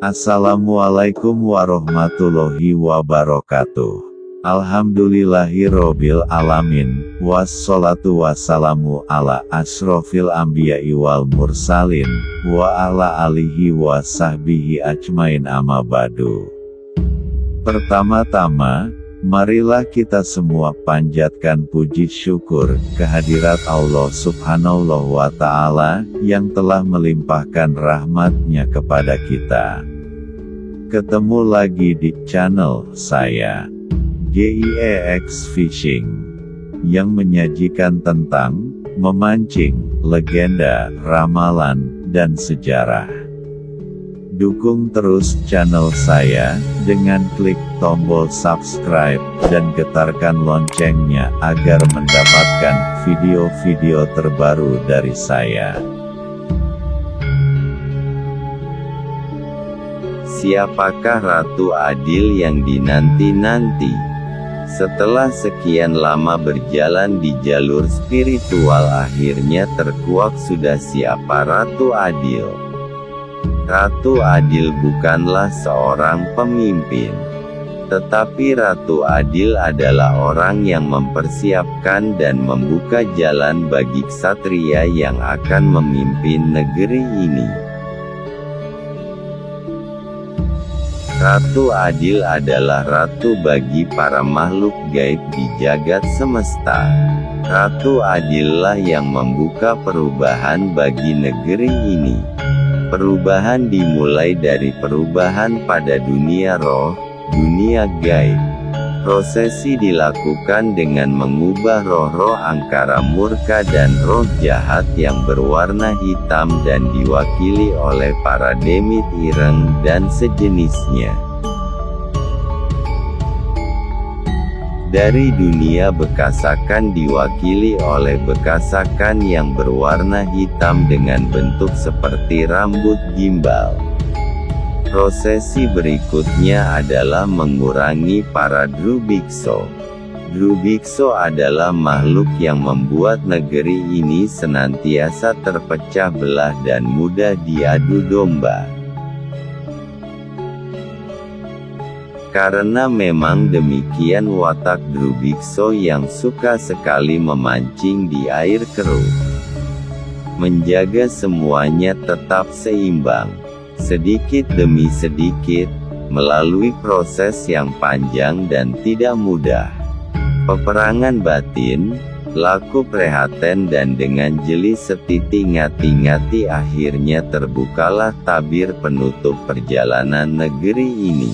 Assalamualaikum warahmatullahi wabarakatuh. Alhamdulillahirobbil alamin, wassalatu wassalamu ala asrofil anbiya'i wal mursalin, wa ala alihi wa sahbihi ajmain amma ba'du. Pertama-tama, marilah kita semua panjatkan puji syukur kehadirat Allah Subhanahu wa Ta'ala yang telah melimpahkan rahmat-Nya kepada kita. Ketemu lagi di channel saya, GIEX Fishing, yang menyajikan tentang memancing, legenda, ramalan, dan sejarah. Dukung terus channel saya dengan klik tombol subscribe dan getarkan loncengnya agar mendapatkan video-video terbaru dari saya. Siapakah Ratu Adil yang dinanti-nanti? Setelah sekian lama berjalan di jalur spiritual, akhirnya terkuak sudah siapa Ratu Adil. Ratu Adil bukanlah seorang pemimpin, tetapi Ratu Adil adalah orang yang mempersiapkan dan membuka jalan bagi ksatria yang akan memimpin negeri ini. Ratu Adil adalah ratu bagi para makhluk gaib di jagat semesta. Ratu Adillah yang membuka perubahan bagi negeri ini. Perubahan dimulai dari perubahan pada dunia roh, dunia gaib. Prosesi dilakukan dengan mengubah roh-roh angkara murka dan roh jahat yang berwarna hitam dan diwakili oleh para demit ireng dan sejenisnya. Dari dunia bekasakan diwakili oleh bekasakan yang berwarna hitam dengan bentuk seperti rambut gimbal. Prosesi berikutnya adalah mengurangi para Drubikso. Drubikso adalah makhluk yang membuat negeri ini senantiasa terpecah belah dan mudah diadu domba. Karena memang demikian watak Drubikso yang suka sekali memancing di air keruh. Menjaga semuanya tetap seimbang. Sedikit demi sedikit, melalui proses yang panjang dan tidak mudah. Peperangan batin, laku prihatin dan dengan jeli setiti ngati-ngati akhirnya terbukalah tabir penutup perjalanan negeri ini.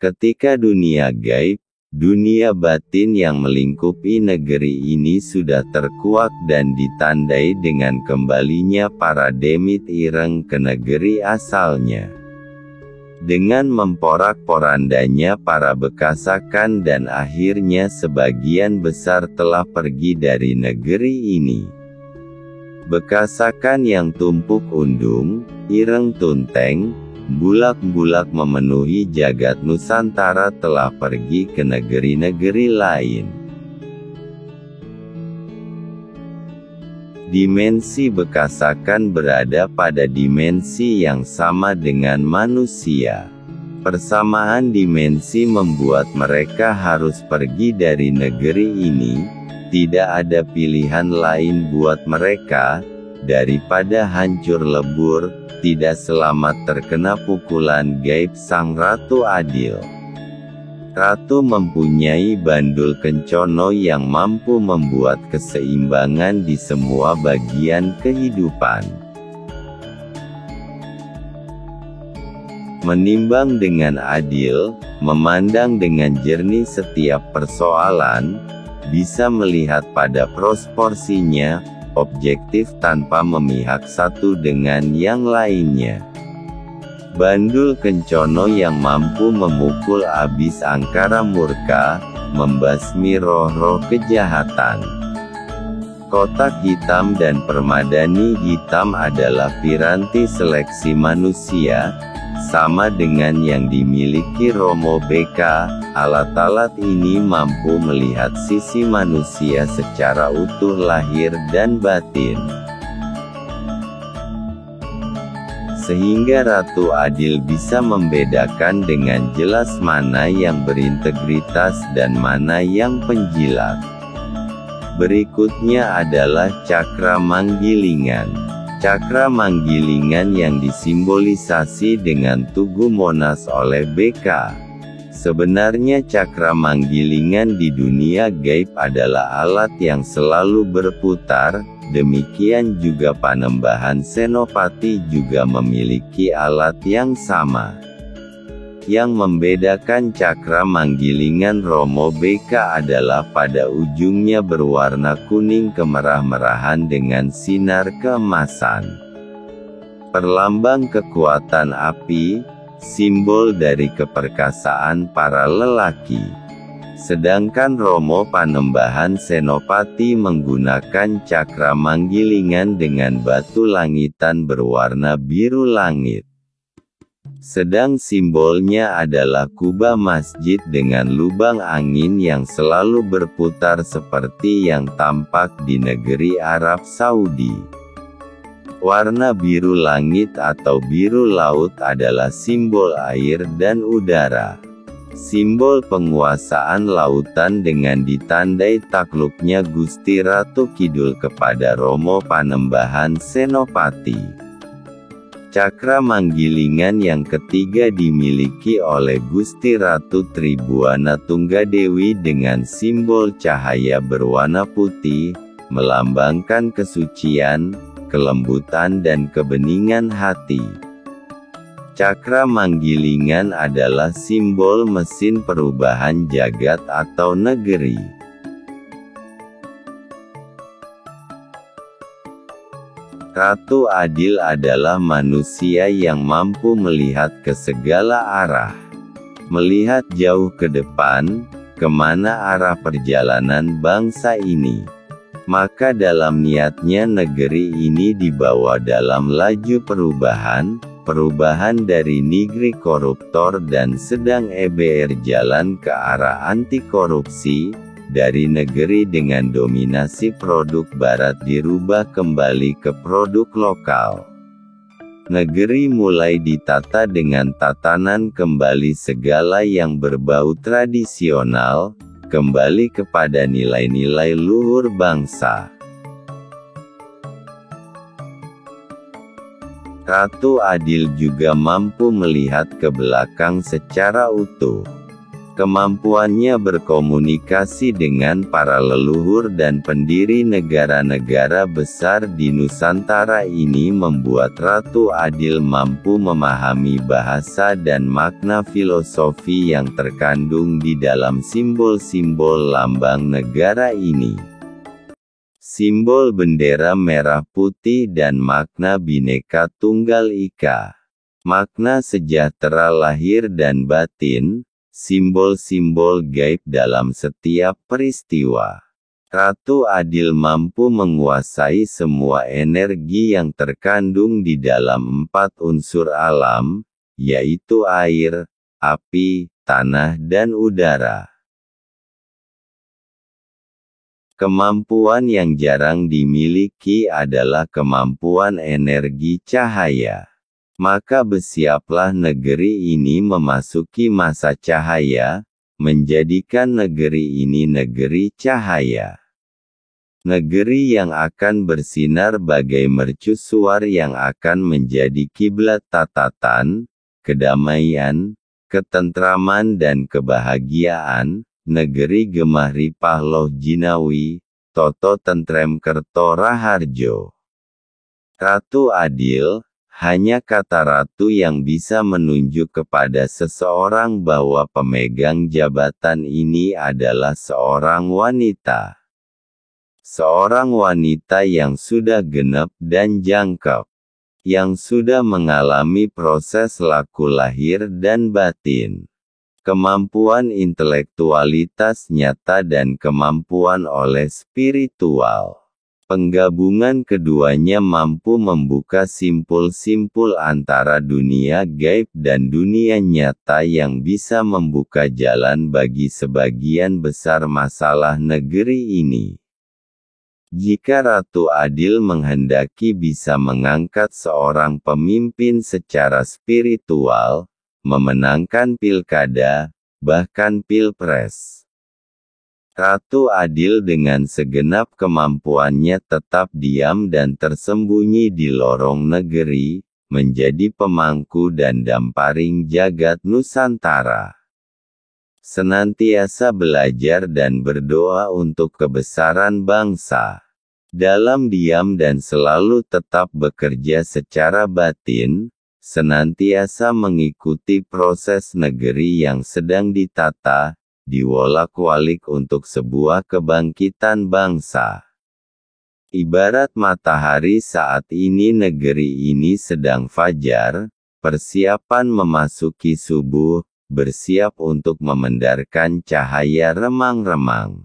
Ketika dunia gaib, dunia batin yang melingkupi negeri ini sudah terkuak dan ditandai dengan kembalinya para demit ireng ke negeri asalnya. Dengan memporak-porandanya para bekasakan dan akhirnya sebagian besar telah pergi dari negeri ini. Bekasakan yang tumpuk undung, ireng tunteng, bulak-bulak memenuhi jagat Nusantara telah pergi ke negeri-negeri lain. Dimensi bekasakan berada pada dimensi yang sama dengan manusia. Persamaan dimensi membuat mereka harus pergi dari negeri ini. Tidak ada pilihan lain buat mereka daripada hancur lebur, tidak selamat terkena pukulan gaib sang Ratu Adil. Ratu mempunyai bandul kencono yang mampu membuat keseimbangan di semua bagian kehidupan. Menimbang dengan adil, memandang dengan jernih setiap persoalan, bisa melihat pada proporsinya, objektif tanpa memihak satu dengan yang lainnya. Bandul kencono yang mampu memukul abis angkara murka, membasmi roh-roh kejahatan. Kotak hitam dan permadani hitam adalah piranti seleksi manusia, sama dengan yang dimiliki Romo BK. Alat-alat ini mampu melihat sisi manusia secara utuh lahir dan batin. sehingga Ratu Adil bisa membedakan dengan jelas mana yang berintegritas dan mana yang penjilat. Berikutnya adalah cakra manggilingan. Cakra manggilingan yang disimbolisasi dengan Tugu Monas oleh BK. Sebenarnya cakra manggilingan di dunia gaib adalah alat yang selalu berputar, demikian juga Panembahan Senopati juga memiliki alat yang sama. Yang membedakan cakra manggilingan Romo BK adalah pada ujungnya berwarna kuning kemerah-merahan dengan sinar keemasan. Perlambang kekuatan api, simbol dari keperkasaan para lelaki. Sedangkan Romo Panembahan Senopati menggunakan cakra manggilingan dengan batu langitan berwarna biru langit. Sedang simbolnya adalah kubah masjid dengan lubang angin yang selalu berputar seperti yang tampak di negeri Arab Saudi. Warna biru langit atau biru laut adalah simbol air dan udara. Simbol penguasaan lautan dengan ditandai takluknya Gusti Ratu Kidul kepada Romo Panembahan Senopati. Cakra manggilingan yang ketiga dimiliki oleh Gusti Ratu Tribuana Tunggadewi dengan simbol cahaya berwarna putih, melambangkan kesucian, kelembutan dan kebeningan hati. Cakra manggilingan adalah simbol mesin perubahan jagat atau negeri. Ratu Adil adalah manusia yang mampu melihat ke segala arah. Melihat jauh ke depan, kemana arah perjalanan bangsa ini. Maka dalam niatnya negeri ini dibawa dalam laju perubahan dari negeri koruptor dan sedang jalan ke arah anti korupsi. Dari negeri dengan dominasi produk barat dirubah kembali ke produk lokal. Negeri mulai ditata dengan tatanan kembali segala yang berbau tradisional, kembali kepada nilai-nilai luhur bangsa. Ratu Adil juga mampu melihat ke belakang secara utuh. Kemampuannya berkomunikasi dengan para leluhur dan pendiri negara-negara besar di Nusantara ini membuat Ratu Adil mampu memahami bahasa dan makna filosofi yang terkandung di dalam simbol-simbol lambang negara ini. Simbol bendera merah putih dan makna Bhinneka Tunggal Ika. Makna sejahtera lahir dan batin. Simbol-simbol gaib dalam setiap peristiwa. Ratu Adil mampu menguasai semua energi yang terkandung di dalam 4 unsur alam, yaitu air, api, tanah dan udara. Kemampuan yang jarang dimiliki adalah kemampuan energi cahaya. Maka bersiaplah negeri ini memasuki masa cahaya, menjadikan negeri ini negeri cahaya. Negeri yang akan bersinar bagai mercusuar yang akan menjadi kiblat tatatan, kedamaian, ketentraman dan kebahagiaan, negeri Gemah Ripah Loh Jinawi, Toto Tentrem Kerto Raharjo. Ratu Adil, hanya kata ratu yang bisa menunjuk kepada seseorang bahwa pemegang jabatan ini adalah seorang wanita. Seorang wanita yang sudah genep dan jangkep. Yang sudah mengalami proses laku lahir dan batin. Kemampuan intelektualitas nyata dan kemampuan oleh spiritual. Penggabungan keduanya mampu membuka simpul-simpul antara dunia gaib dan dunia nyata yang bisa membuka jalan bagi sebagian besar masalah negeri ini. Jika Ratu Adil menghendaki bisa mengangkat seorang pemimpin secara spiritual, memenangkan pilkada, bahkan pilpres. Ratu Adil dengan segenap kemampuannya tetap diam dan tersembunyi di lorong negeri, menjadi pemangku dan damparing jagat Nusantara. Senantiasa belajar dan berdoa untuk kebesaran bangsa. Dalam diam dan selalu tetap bekerja secara batin, senantiasa mengikuti proses negeri yang sedang ditata, diwolak-walik untuk sebuah kebangkitan bangsa. Ibarat matahari saat ini negeri ini sedang fajar, persiapan memasuki subuh, bersiap untuk memendarkan cahaya remang-remang.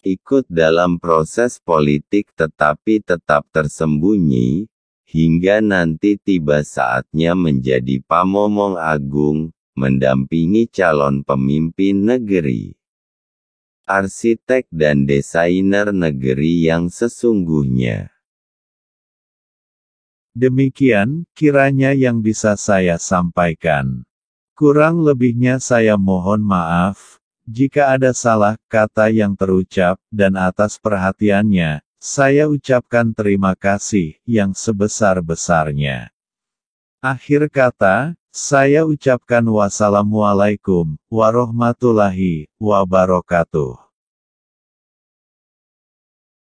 Ikut dalam proses politik tetapi tetap tersembunyi, hingga nanti tiba saatnya menjadi pamomong agung, mendampingi calon pemimpin negeri. Arsitek dan desainer negeri yang sesungguhnya. Demikian, kiranya yang bisa saya sampaikan. Kurang lebihnya saya mohon maaf, jika ada salah kata yang terucap, dan atas perhatiannya, saya ucapkan terima kasih yang sebesar-besarnya. Akhir kata, saya ucapkan wassalamualaikum warahmatullahi wabarakatuh.